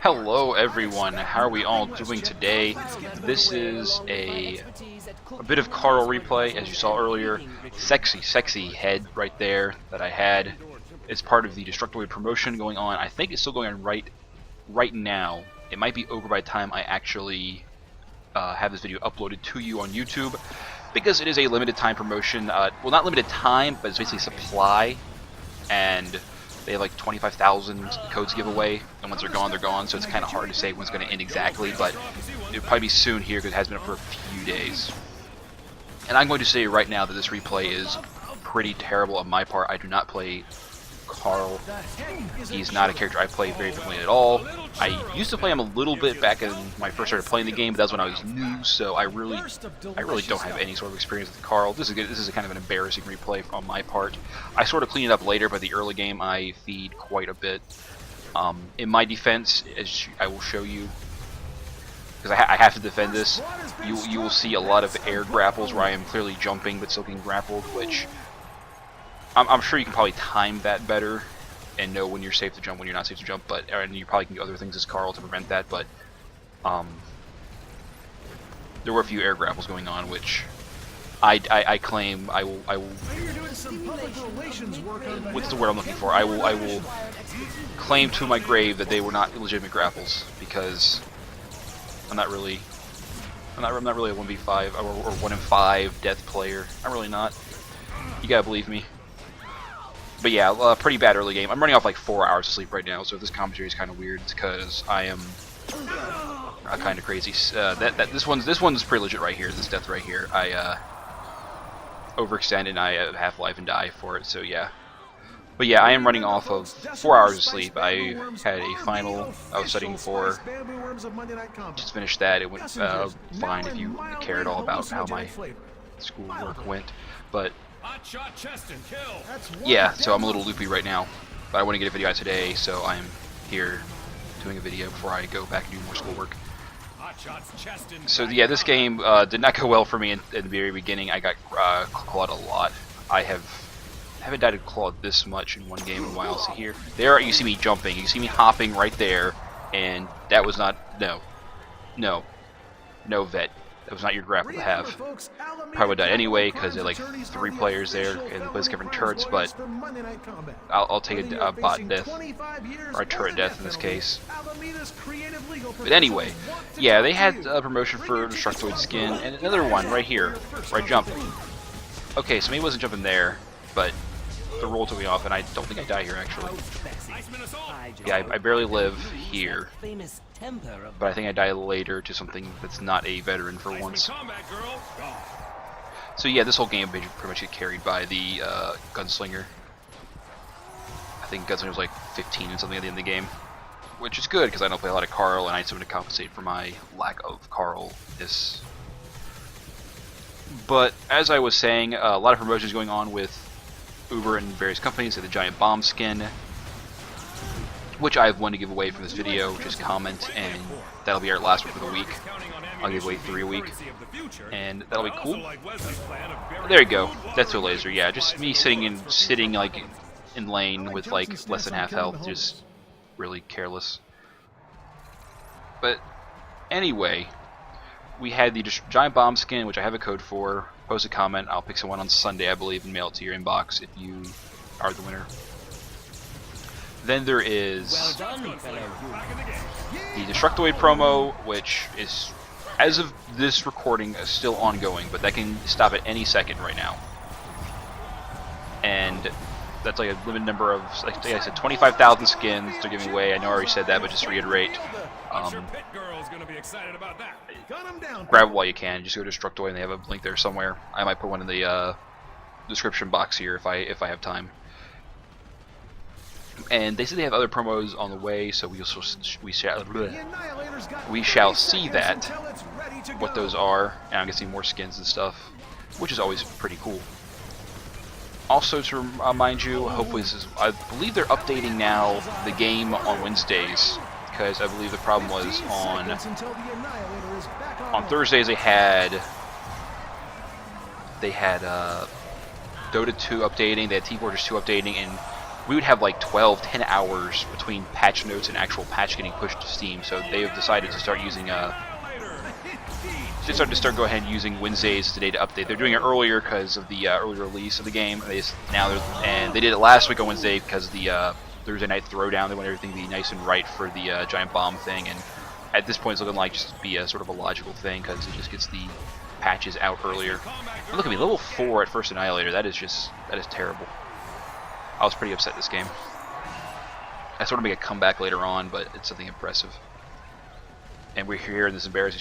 Hello everyone, how are we all doing today? This is a bit of Carl replay, as you saw earlier. Sexy head right there that I had. It's part of the Destructoid promotion going on. I think it's still going on right now. It might be over by the time I actually have this video uploaded to you on YouTube, because it is a limited time promotion. Well, not limited time, but it's basically supply, and they have like 25,000 codes giveaway, and once they're gone, so it's kind of hard to say when it's going to end exactly, but it'll probably be soon here because it has been up for a few days. And I'm going to say right now that this replay is pretty terrible on my part. I do not play Carl. He's not a character I play very frequently at all. I used to play him a little bit back when I first started playing the game, but that was when I was new, so I really don't have any sort of experience with Carl. This is kind of an embarrassing replay on my part. I sort of clean it up later, but the early game I feed quite a bit. In my defense, as I will show you, because I have to defend this, you will see a lot of air grapples where I am clearly jumping but still getting grappled, which I'm sure you can probably time that better and know when you're safe to jump, when you're not safe to jump, but and you probably can do other things as Carl to prevent that, but there were a few air grapples going on, which I claim I will what's the word I'm looking for? I will claim to my grave that they were not illegitimate grapples, because I'm not really a 1v5 or 1 in 5 death player. I'm really not. You gotta believe me. But yeah, pretty bad early game. I'm running off like 4 hours of sleep right now, so if this commentary is kind of weird, it's because I am kind of crazy. This one's pretty legit right here. This death right here, I overextend and I half-life and die for it. So yeah. But yeah, I am running off of 4 hours of sleep. I had a final I was studying for. Just finished that. It went fine if you care at all about how my schoolwork went. But yeah, so I'm a little loopy right now, but I want to get a video out today, so I'm here doing a video before I go back and do more schoolwork. So yeah, this game did not go well for me in the very beginning. I got clawed a lot. I haven't died to clawed this much in one game in a while. So here, there you see me jumping, you see me hopping right there, and that was not no vet. That was not your grapple to have. Probably would have died anyway because there are like 3 players there and they play different turrets, but I'll take a bot death, or a turret death in this case. But anyway, yeah, they had a promotion for Destructoid skin, and another one right here, where I jumped. Okay, so maybe I wasn't jumping there, but the roll took me off, and I don't think I die here actually. Yeah, I barely live here, but I think I die later to something that's not a veteran for once. So yeah, this whole game pretty much gets carried by the Gunslinger. I think Gunslinger was like 15 and something at the end of the game, which is good because I don't play a lot of Carl, and I need someone to compensate for my lack of Carl-ness. But as I was saying, a lot of promotions going on with Uber and various companies, like the giant bomb skin, which I have one to give away from this video. Just comment, and that'll be our last one for the week. I'll give away 3 a week, and that'll be cool. There you go. That's a laser. Yeah, just me sitting like in lane with like less than half health, just really careless. But anyway, we had the giant bomb skin, which I have a code for. Post a comment. I'll pick someone on Sunday, I believe, and mail it to your inbox if you are the winner. Then there is the Destructoid promo, which is, as of this recording, still ongoing, but that can stop at any second right now. And that's like a limited number of, like I said, 25,000 skins they're giving away. I know I already said that, but just to reiterate. Grab it while you can. Just go to Destructoid, and they have a link there somewhere. I might put one in the description box here if I have time. And they said they have other promos on the way, so we shall see that, what those are, and I'm guessing more skins and stuff, which is always pretty cool. Also, to remind you, hopefully this is, I believe they're updating now the game on Wednesdays, because I believe the problem was on Thursdays they had Dota 2 updating, they had T-Fortress 2 updating, and we would have like 12, 10 hours between patch notes and actual patch getting pushed to Steam. So they have decided to start using go ahead using Wednesdays today to update. They're doing it earlier because of the early release of the game. And they did it last week on Wednesday because of the Thursday night throwdown. They want everything to be nice and right for the giant bomb thing. And at this point, it's looking like just be a sort of a logical thing because it just gets the patches out earlier. And look at me, level 4 at First Annihilator. That is terrible. I was pretty upset this game. I sort of make a comeback later on, but it's something impressive. And we're here in this embarrassing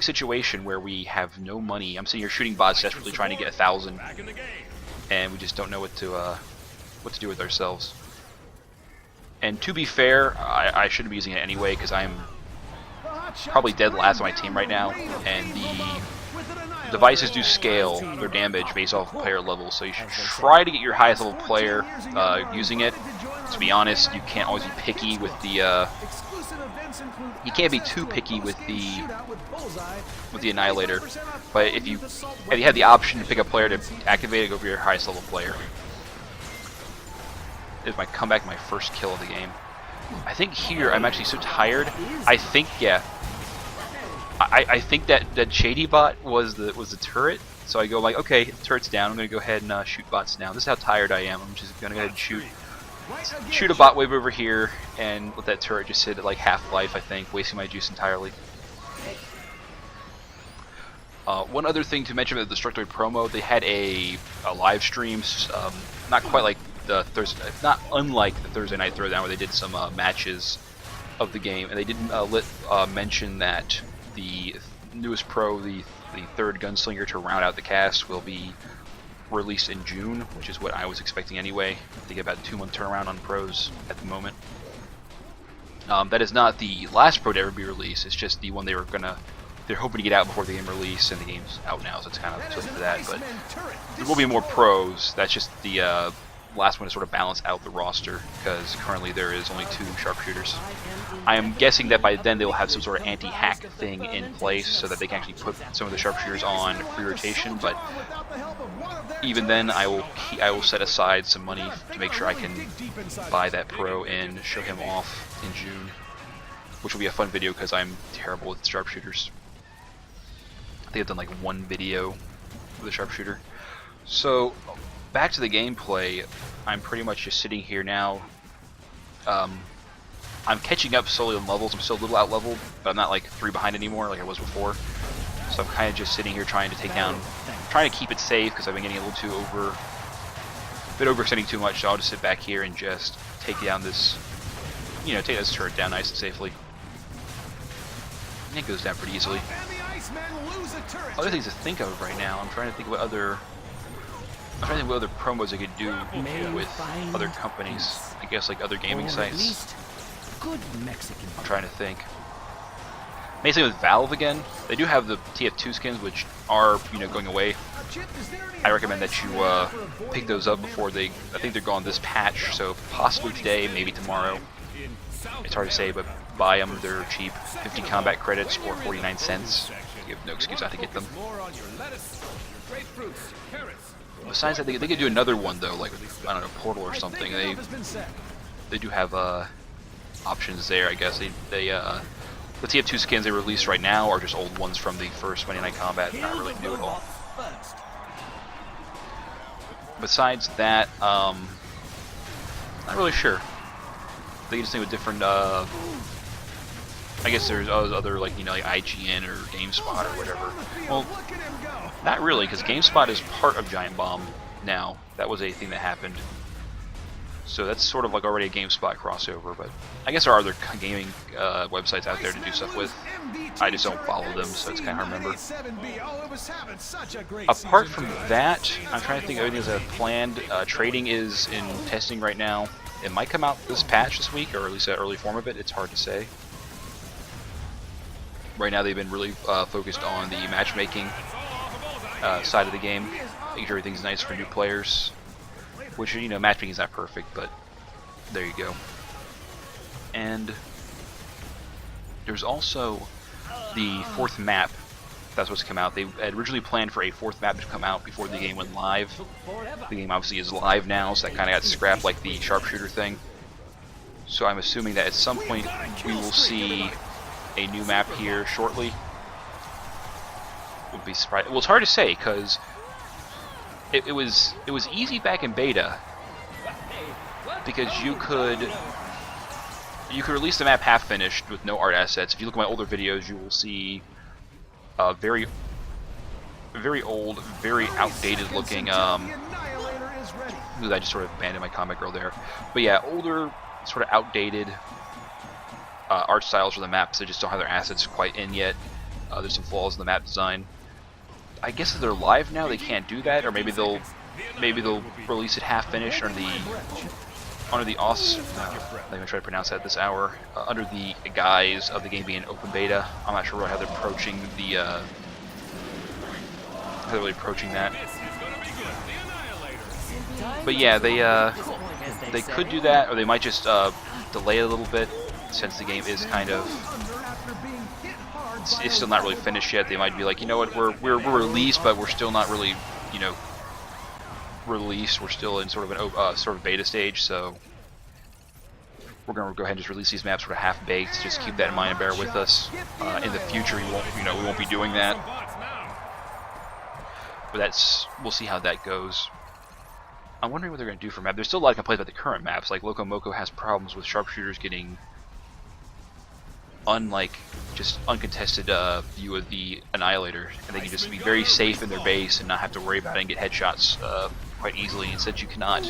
situation where we have no money. I'm sitting here shooting bots, desperately trying to get 1,000, and we just don't know what to do with ourselves. And to be fair, I shouldn't be using it anyway because I'm probably dead last on my team right now, and the devices do scale their damage based off player level, so you should try to get your highest level player using it. To be honest, you can't always be picky with the you can't be too picky with the Annihilator, but if you have the option to pick a player to activate it, go for your highest level player. This is my comeback, my first kill of the game. I think here I'm actually so tired. I think I think that Shady Bot was the turret. So I go like, okay, the turret's down. I'm gonna go ahead and shoot bots now. This is how tired I am. I'm just gonna go ahead and shoot a bot wave over here and let that turret just sit at like half life. I think, wasting my juice entirely. One other thing to mention about the Destructoid promo, they had a live stream, not quite like the Thursday, not unlike the Thursday night throwdown where they did some matches of the game, and they didn't mention that the newest pro, the third gunslinger to round out the cast, will be released in June, which is what I was expecting anyway. I think about a 2-month turnaround on pros at the moment. That is not the last pro to ever be released. It's just the one they're hoping to get out before the game release, and the game's out now, so it's kind of silly for that. But there will be more pros. That's just the last one to sort of balance out the roster, because currently there is only 2 sharpshooters. I am guessing that by then they will have some sort of anti-hack thing in place so that they can actually put some of the sharpshooters on free rotation, but even then I will set aside some money to make sure I can buy that pro and show him off in June, which will be a fun video because I'm terrible with sharpshooters. I think I've done like 1 video with a sharpshooter. So back to the gameplay. I'm pretty much just sitting here now. I'm catching up slowly on levels. I'm still a little out leveled, but I'm not like 3 behind anymore like I was before. So I'm kind of just sitting here trying to keep it safe because I've been getting a little too overextending too much. So I'll just sit back here and just take down this, take this turret down nice and safely. And it goes down pretty easily. Other things to think of right now. I'm trying to think what other promos I could do with other companies. I guess like other gaming sites. I'm trying to think. Basically with Valve again, they do have the TF2 skins, which are going away. I recommend that you pick those up before I think they're gone this patch, so possibly today, maybe tomorrow. It's hard to say, but buy them. They're cheap. 50 combat credits or 49 cents. You have no excuse not to get them. Besides that, they could do another one though, like I don't know, Portal or something. They do have options there, I guess. The TF2 skins they released right now are just old ones from the first Monday Night Combat, not really new at all. Besides that, not really sure. They just think with different. I guess there's other like like IGN or GameSpot or whatever. Well, not really, because GameSpot is part of Giant Bomb now. That was a thing that happened. So that's sort of like already a GameSpot crossover, but I guess there are other gaming websites out there to do stuff with. I just don't follow them, so it's kind of hard to remember. Apart from that, I'm trying to think of everything as planned. Trading is in testing right now. It might come out this patch this week, or at least an early form of it. It's hard to say. Right now they've been really focused on the matchmaking side of the game, making sure everything's nice for new players. Which, matchmaking is not perfect, but there you go. And there's also the 4th map That's what's come out. They had originally planned for a 4th map to come out before the game went live. The game obviously is live now, so that kind of got scrapped like the sharpshooter thing. So I'm assuming that at some point we will see a new map here shortly. Would be surprised. Well, it's hard to say because it was easy back in beta because you could release the map half finished with no art assets. If you look at my older videos, you will see very old, very outdated looking. I just sort of abandoned my comic girl there, but yeah, older, sort of outdated art styles for the maps. They just don't have their assets quite in yet. There's some flaws in the map design. I guess if they're live now, they can't do that, or maybe they'll release it half finished under the I'm gonna try to pronounce that this hour. Under the guise of the game being open beta. I'm not sure how they're approaching the that. But yeah, they could do that, or they might just delay it a little bit, since the game is kind of it's still not really finished yet. They might be like, you know what, we're released, but we're still not really, you know, released. We're still in sort of an sort of beta stage, so we're gonna go ahead and just release these maps sort of half baked. Just keep that in mind and bear with us. In the future, we won't be doing that. But we'll see how that goes. I'm wondering what they're gonna do for map. There's still a lot of complaints about the current maps. Like Loco Moco has problems with sharpshooters getting just uncontested view of the Annihilator, and they can just be very safe in their base and not have to worry about it and get headshots quite easily. Instead, you cannot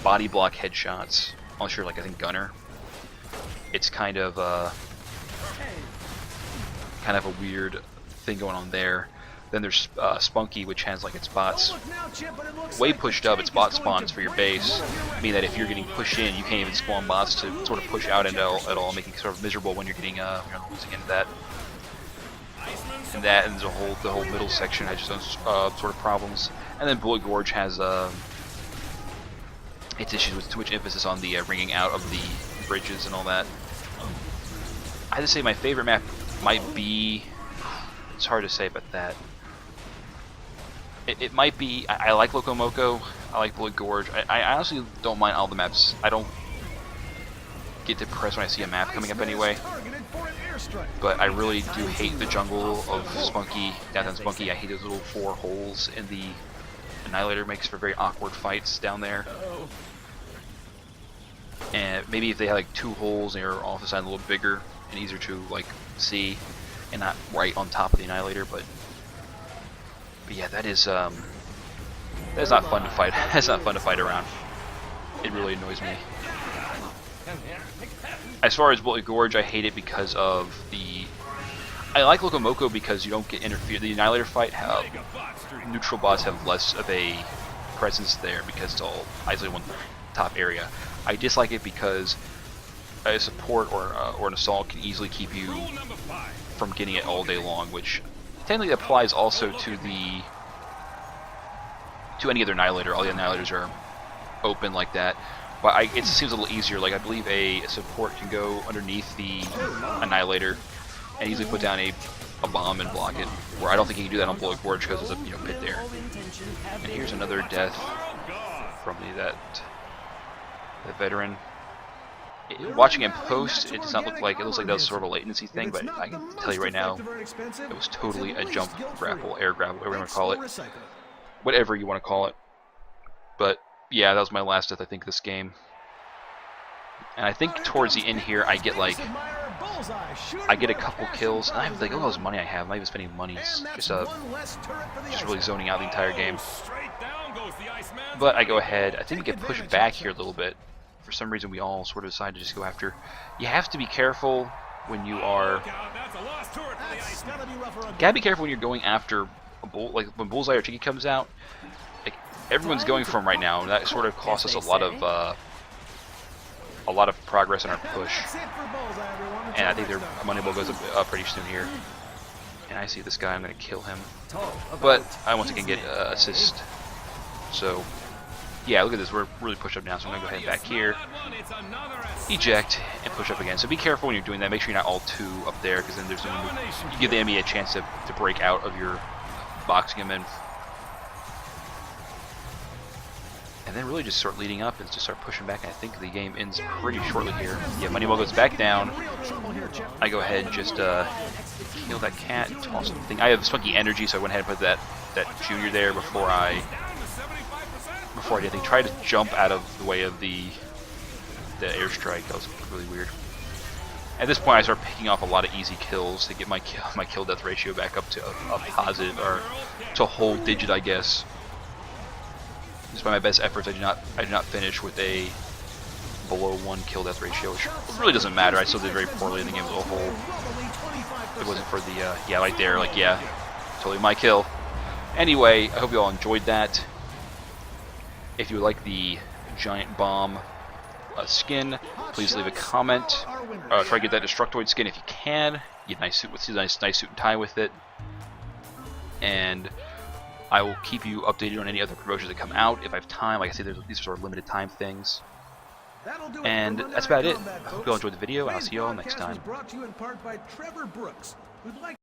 body block headshots unless you're like, I think, gunner. It's kind of a weird thing going on there. Then there's Spunky, which has like its bots way pushed up. Its bot spawns for your base, meaning that if you're getting pushed in, you can't even spawn bots to sort of push out at all, making it sort of miserable when you're getting losing into that. And the whole middle section has its own sort of problems. And then Bullet Gorge has its issues with too much emphasis on the ringing out of the bridges and all that. I have to say my favorite map might be. It's hard to say about that. It might be. I like Loco Moco. I like Bullet Gorge. I honestly don't mind all the maps. I don't get depressed when I see a map coming up anyway. But I really do hate the jungle of Spunky, downtown Spunky. I hate those little 4 holes in the Annihilator. Makes for very awkward fights down there. And maybe if they had like 2 holes and they were off the side a little bigger and easier to like see, and not right on top of the Annihilator, but yeah, that is not fun to fight. That's not fun to fight around. It really annoys me. As far as Bullet Gorge, I hate it because of the. I like Loco Moco because you don't get interfered. The Annihilator fight, neutral bots have less of a presence there because it's all isolated one top area. I dislike it because a support or an assault can easily keep you from getting it all day long, which technically applies also to any other Annihilator. All the Annihilators are open like that, but it seems a little easier. Like I believe a support can go underneath the Annihilator and easily put down a bomb and block it. Where I don't think you can do that on Bullet Gorge because there's a pit there. And here's another death from the veteran. Watching him post, it does not look like it looks like that was sort of a latency thing, but I can tell you right now, it was totally a jump grapple, air grapple, whatever you want to call it, whatever you want to call it. But yeah, that was my last death, I think, this game. And I think towards the end here, I get a couple kills, and I'm like, oh, those money I have, I'm not even spending money, just really zoning out the entire game. But I go ahead. I think we get pushed back here a little bit. For some reason, we all sort of decide to just go after. You have to be careful when you are. Gotta be careful when you're going after a bull. Like when Bullseye or Chicky comes out, like everyone's going for him right now. And that sort of costs us a lot of progress in our push. And I think their money ball goes up pretty soon here. And I see this guy. I'm gonna kill him, but I once again get assist. So Yeah, look at this. We're really pushed up now, so I'm going to go ahead and back here. Eject, and push up again. So be careful when you're doing that. Make sure you're not all two up there, because then there's you give the enemy a chance to break out of your boxing him in. And then really just start leading up and just start pushing back. And I think the game ends pretty shortly here. Yeah, Moneyball goes back down. I go ahead and just kill that cat, toss the thing. I have spunky energy, so I went ahead and put that junior there before I did anything. Tried to jump out of the way of the airstrike. That was really weird. At this point, I start picking off a lot of easy kills to get my kill death ratio back up to a positive, or to a whole digit, I guess. Despite my best efforts, I do not finish with a below 1 kill death ratio, which really doesn't matter. I still did very poorly in the game as a whole. It wasn't for the yeah, right there, like, yeah, totally my kill. Anyway, I hope you all enjoyed that. If you like the giant bomb skin, please leave a comment. Try to get that Destructoid skin if you can. Get a nice suit with nice suit and tie with it. And I will keep you updated on any other promotions that come out if I have time. Like I said, these are sort of limited time things. And that's about it. I hope you all enjoyed the video, and I'll see you all next time.